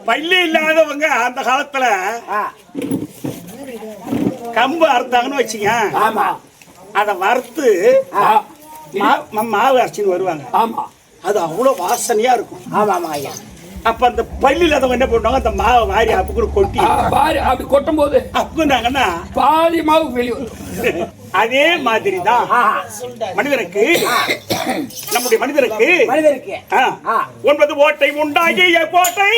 பள்ளி இல்லாதவங்க அந்த காலத்துல கம்பு அறுத்தாங்கன்னு வச்சுங்க. ஆமா. அத வறுத்து மாவு அரைச்சின்னு வருவாங்க. ஆமா. அது அவ்வளவு வாசனையா இருக்கும். ஆமா ஆமா ஐயா. அப்ப அந்த பள்ளியில அதை என்ன பண்ணுவாங்க, அந்த மாவை வாரி அப்புக்கு கொட்டி அப்படி கொட்டும் போது அப்புனாங்கன்னா பாதி மாவு வெளியே வரும். அதே மாதிரிதான் மனிதனுக்கு, நம்முடைய மனிதனுக்கு 9 ஓட்டை உண்டாகிய கோட்டை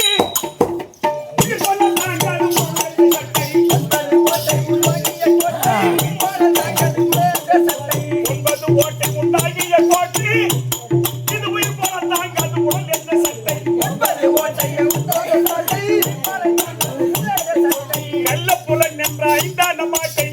வெள்ள புலன் என்ற ஐந்தான மாட்டை